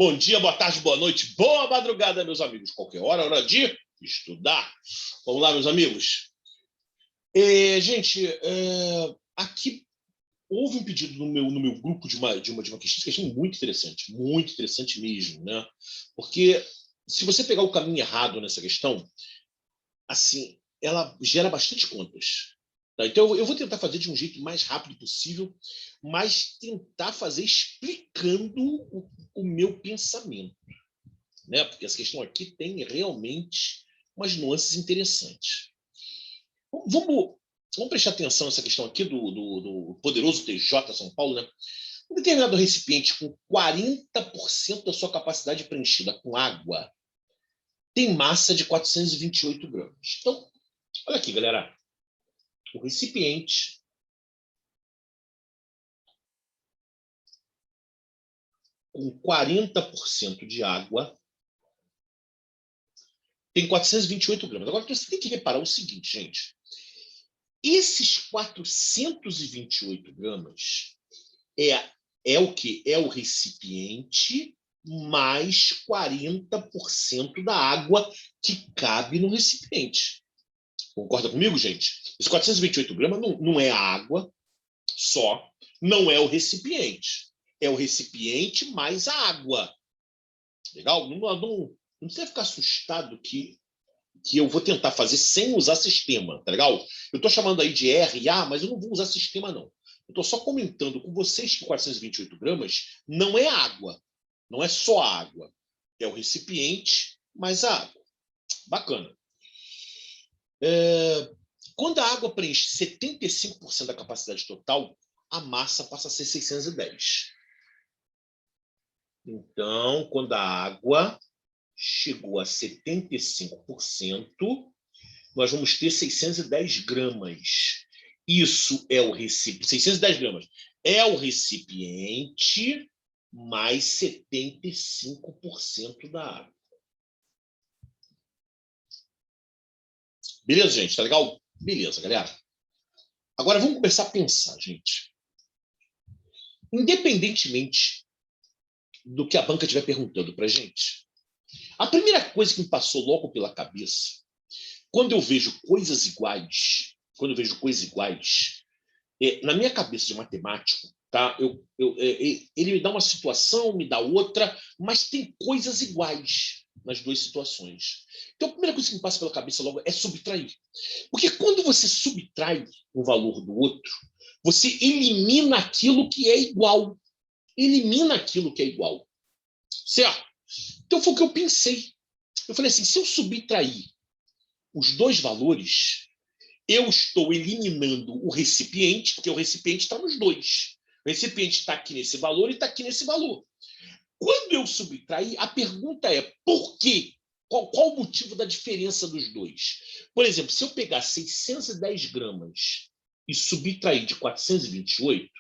Bom dia, boa tarde, boa noite, boa madrugada, meus amigos. Qualquer hora, hora de estudar. Vamos lá, meus amigos. Gente, aqui houve um pedido no meu grupo de uma questão muito interessante mesmo, né? Porque se você pegar o caminho errado nessa questão, assim, ela gera bastante contas. Tá? Então, eu vou tentar fazer de um jeito mais rápido possível, mas tentar fazer explicando o meu pensamento, né? Porque essa questão aqui tem realmente umas nuances interessantes. Vamos prestar atenção nessa questão aqui do poderoso TJ São Paulo, né? Um determinado recipiente com 40% da sua capacidade preenchida com água tem massa de 428 gramas. Então, olha aqui, galera. O recipiente com 40% de água tem 428 gramas. Agora, você tem que reparar o seguinte, gente. Esses 428 gramas é o quê? É o recipiente mais 40% da água que cabe no recipiente. Concorda comigo, gente? Esses 428 gramas não é a água só, não é o recipiente. É o recipiente mais a água. Legal? Não precisa ficar assustado que eu vou tentar fazer sem usar sistema, tá legal? Eu estou chamando aí de R e A, mas eu não vou usar sistema, não. Eu estou só comentando com vocês que 428 gramas não é água, não é só água. É o recipiente mais a água. Bacana. Quando a água preenche 75% da capacidade total, a massa passa a ser 610. Então, quando a água chegou a 75%, nós vamos ter 610 gramas. Isso é o recipiente. 610 gramas é o recipiente mais 75% da água. Beleza, gente? Tá legal? Beleza, galera. Agora vamos começar a pensar, gente. Independentemente do que a banca estiver perguntando para a gente, a primeira coisa que me passou logo pela cabeça, quando eu vejo coisas iguais, na minha cabeça de matemático, tá? Ele me dá uma situação, me dá outra, mas tem coisas iguais nas duas situações. Então, a primeira coisa que me passa pela cabeça logo é subtrair. Porque quando você subtrai o valor do outro, você elimina aquilo que é igual. Certo? Então, foi o que eu pensei. Eu falei assim, se eu subtrair os dois valores, eu estou eliminando o recipiente, porque o recipiente está nos dois. O recipiente está aqui nesse valor e está aqui nesse valor. Quando eu subtrair, a pergunta é por quê? Qual o motivo da diferença dos dois? Por exemplo, se eu pegar 610 gramas e subtrair de 428,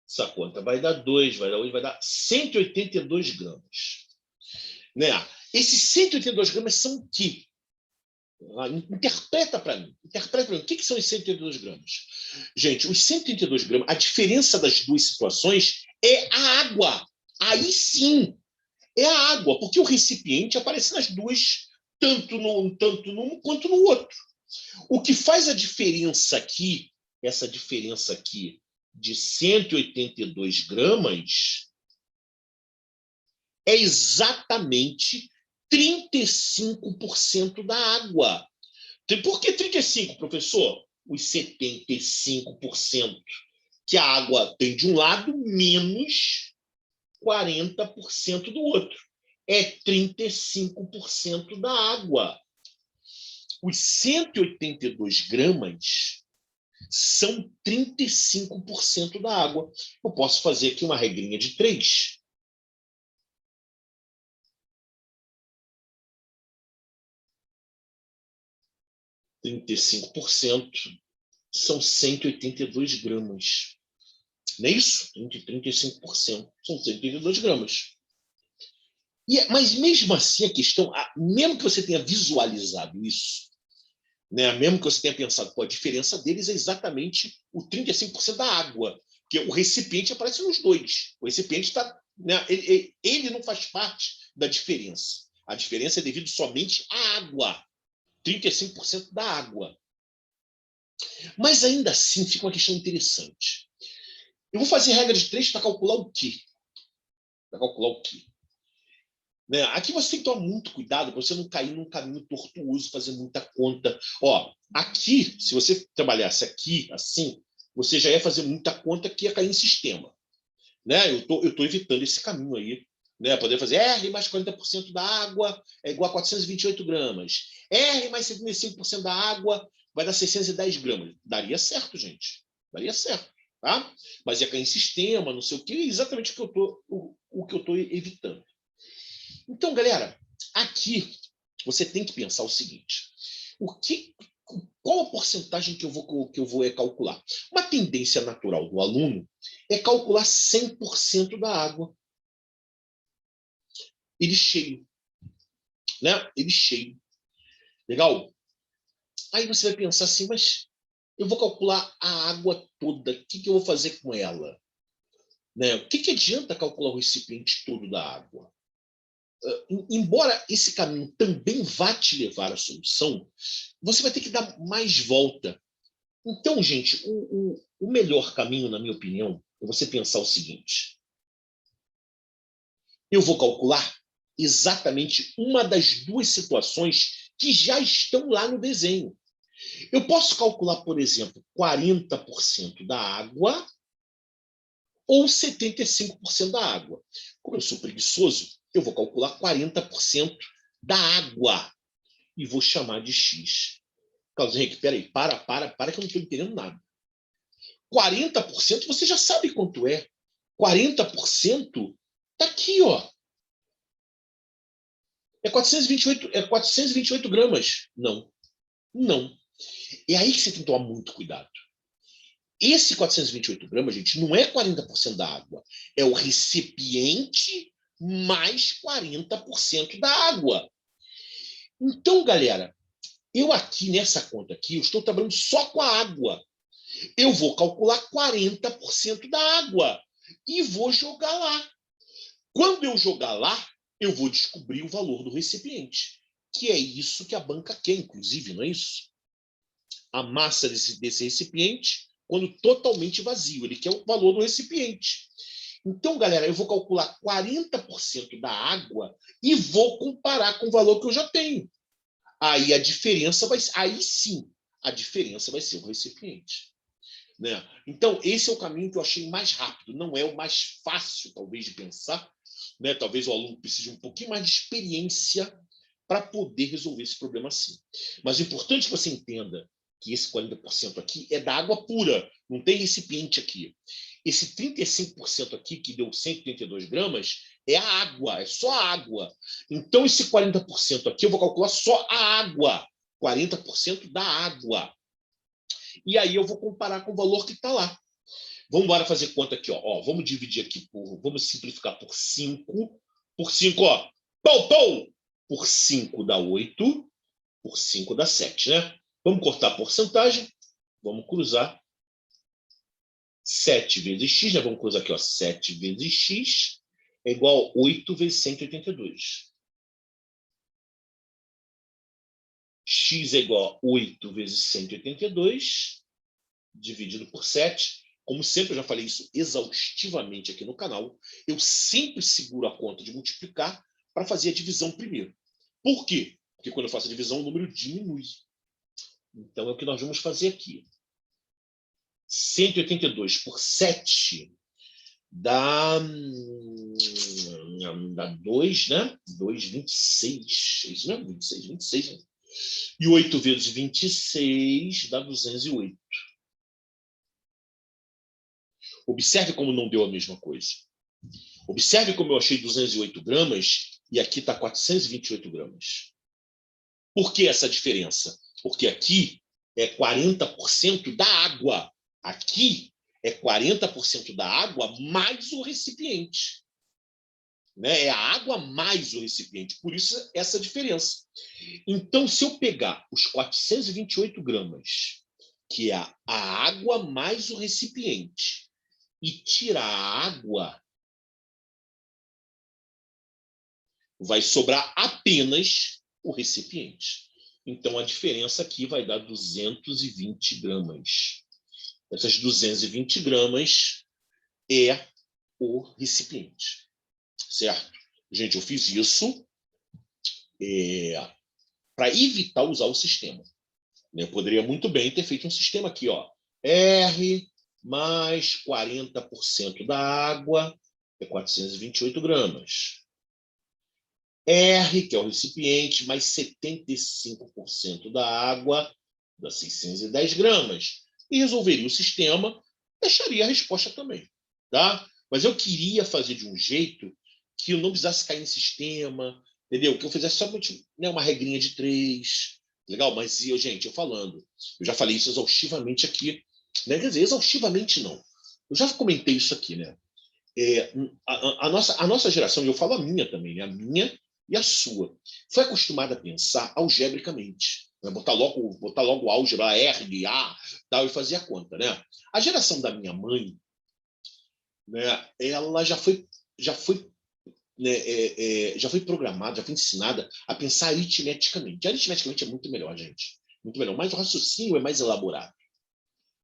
essa conta vai dar 2, vai dar 8, vai dar 182 gramas. Né? Esses 182 gramas são o quê? Interpreta para mim. O que são os 182 gramas? Gente, os 182 gramas, a diferença das duas situações é a água. Aí sim, é a água, porque o recipiente aparece nas duas, tanto num quanto no outro. O que faz a diferença aqui, essa diferença aqui de 182 gramas, é exatamente 35% da água. Por que 35%, professor? Os 75% que a água tem de um lado, menos 40% do outro. É 35% da água. Os 182 gramas são 35% da água. Eu posso fazer aqui uma regrinha de 3. São 182 gramas. Não é isso? 35%. São 182 gramas. Mas mesmo assim, a questão, mesmo que você tenha visualizado isso, né, mesmo que você tenha pensado, a diferença deles é exatamente o 35% da água. Porque o recipiente aparece nos dois. O recipiente está... Né, ele não faz parte da diferença. A diferença é devido somente à água. 35% da água. Mas ainda assim fica uma questão interessante. Eu vou fazer regra de 3 para calcular o quê? Para calcular o quê? Né? Aqui você tem que tomar muito cuidado para você não cair num caminho tortuoso, fazer muita conta. Ó, aqui, se você trabalhasse aqui, assim, você já ia fazer muita conta que ia cair em sistema. Né? Eu tô evitando esse caminho aí. Né? Poder fazer R mais 40% da água é igual a 428 gramas. R mais 75% da água vai dar 610 gramas. Daria certo, gente. Daria certo. Tá? Mas ia cair em sistema, não sei o quê, exatamente o que eu estou evitando. Então, galera, aqui você tem que pensar o seguinte: qual a porcentagem que eu vou calcular? Uma tendência natural do aluno é calcular 100% da água. Ele cheio. Né? Ele cheio. Legal? Aí você vai pensar assim, mas eu vou calcular a água toda, o que eu vou fazer com ela? Né? O que adianta calcular o recipiente todo da água? Embora esse caminho também vá te levar à solução, você vai ter que dar mais volta. Então, gente, o melhor caminho, na minha opinião, é você pensar o seguinte: eu vou calcular exatamente uma das duas situações que já estão lá no desenho. Eu posso calcular, por exemplo, 40% da água ou 75% da água. Como eu sou preguiçoso, eu vou calcular 40% da água e vou chamar de X. Carlos Henrique, peraí, para que eu não estou entendendo nada. 40% você já sabe quanto é. 40% está aqui, ó. É 428 gramas. Não. É aí que você tem que tomar muito cuidado. Esse 428 gramas, gente, não é 40% da água. É o recipiente mais 40% da água. Então, galera, eu aqui, nessa conta aqui, eu estou trabalhando só com a água. Eu vou calcular 40% da água e vou jogar lá. Quando eu jogar lá, eu vou descobrir o valor do recipiente, que é isso que a banca quer, inclusive, não é isso? A massa desse recipiente, quando totalmente vazio, ele quer o valor do recipiente. Então, galera, eu vou calcular 40% da água e vou comparar com o valor que eu já tenho. Aí a diferença vai, aí sim, a diferença vai ser o recipiente. Né? Então, esse é o caminho que eu achei mais rápido, não é o mais fácil, talvez, de pensar. Né? Talvez o aluno precise de um pouquinho mais de experiência para poder resolver esse problema assim. Mas o importante é que você entenda que esse 40% aqui é da água pura, não tem recipiente aqui. Esse 35% aqui, que deu 132 gramas, é a água, é só a água. Então, esse 40% aqui, eu vou calcular só a água. 40% da água. E aí eu vou comparar com o valor que está lá. Vamos embora fazer conta aqui. Ó. Vamos dividir aqui vamos simplificar por 5. Por 5, ó. Pou! Por 5 dá 8. Por 5 dá 7, né? Vamos cortar a porcentagem. Vamos cruzar. 7 vezes x, né? Vamos cruzar aqui, ó. 7 vezes x é igual a 8 vezes 182. X é igual a 8 vezes 182, dividido por 7. Como sempre, eu já falei isso exaustivamente aqui no canal, eu sempre seguro a conta de multiplicar para fazer a divisão primeiro. Por quê? Porque quando eu faço a divisão, o número diminui. Então, é o que nós vamos fazer aqui. 182 por 7 dá 2, né? 2, 26. É isso mesmo? 26. Né? E 8 vezes 26 dá 208. Observe como não deu a mesma coisa. Observe como eu achei 208 gramas e aqui está 428 gramas. Por que essa diferença? Porque aqui é 40% da água. Aqui é 40% da água mais o recipiente. Né? É a água mais o recipiente. Por isso, essa diferença. Então, se eu pegar os 428 gramas, que é a água mais o recipiente, e tira a água, vai sobrar apenas o recipiente. Então, a diferença aqui vai dar 220 gramas. Essas 220 gramas é o recipiente, certo? Gente, eu fiz isso para evitar usar o sistema. Eu poderia muito bem ter feito um sistema aqui, ó. R mais 40% da água é 428 gramas. R, que é o recipiente, mais 75% da água, dá 610 gramas. E resolveria o sistema, deixaria a resposta também. Tá? Mas eu queria fazer de um jeito que eu não precisasse cair em sistema, entendeu? Que eu fizesse somente, né, uma regrinha de 3. Legal? Mas, gente, eu falando, eu já falei isso exaustivamente aqui. Né? Quer dizer, exaustivamente não. Eu já comentei isso aqui, né? A nossa geração, e eu falo a minha também, né? A minha e a sua, foi acostumada a pensar algebricamente. Né? Botar logo álgebra, R, A, tal, e fazer a conta. Né? A geração da minha mãe, né, ela já foi programada, já foi ensinada a pensar aritmeticamente. Aritmeticamente é muito melhor, gente. Muito melhor. Mas o raciocínio é mais elaborado.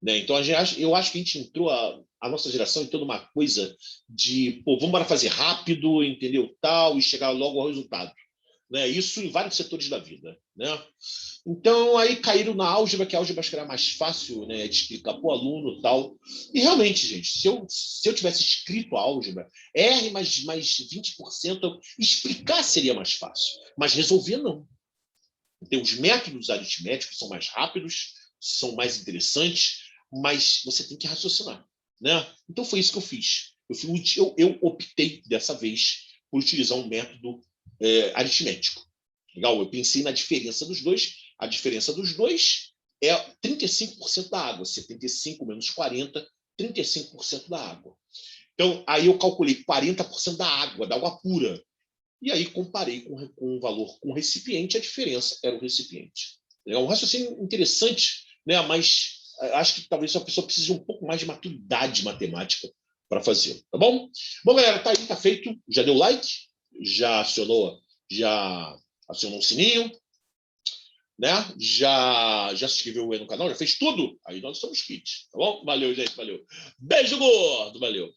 Né? Então, eu acho que a gente entrou, a nossa geração entrou numa coisa de, pô, vamos para fazer rápido, entendeu? Tal, e chegar logo ao resultado. Né? Isso em vários setores da vida. Né? Então, aí caíram na álgebra, que a álgebra acho que era mais fácil, né, de explicar para o aluno tal. E realmente, gente, se eu tivesse escrito a álgebra, R mais 20%, explicar seria mais fácil. Mas resolver, não. Então, os métodos aritméticos são mais rápidos, são mais interessantes, mas você tem que raciocinar. Né? Então, foi isso que eu fiz. Eu optei, dessa vez, por utilizar um método aritmético. Legal? Eu pensei na diferença dos dois. A diferença dos dois é 35% da água. 75 menos 40, 35% da água. Então, aí eu calculei 40% da água pura. E aí comparei com o valor com o recipiente, a diferença era o recipiente. É um raciocínio interessante, né? Mas acho que talvez a pessoa precise de um pouco mais de maturidade matemática para fazer, tá bom? Bom, galera, tá aí, tá feito. Já deu like? Já acionou o sininho, né? Já se inscreveu aí no canal? Já fez tudo? Aí nós somos kits, tá bom? Valeu, gente, valeu. Beijo gordo, valeu.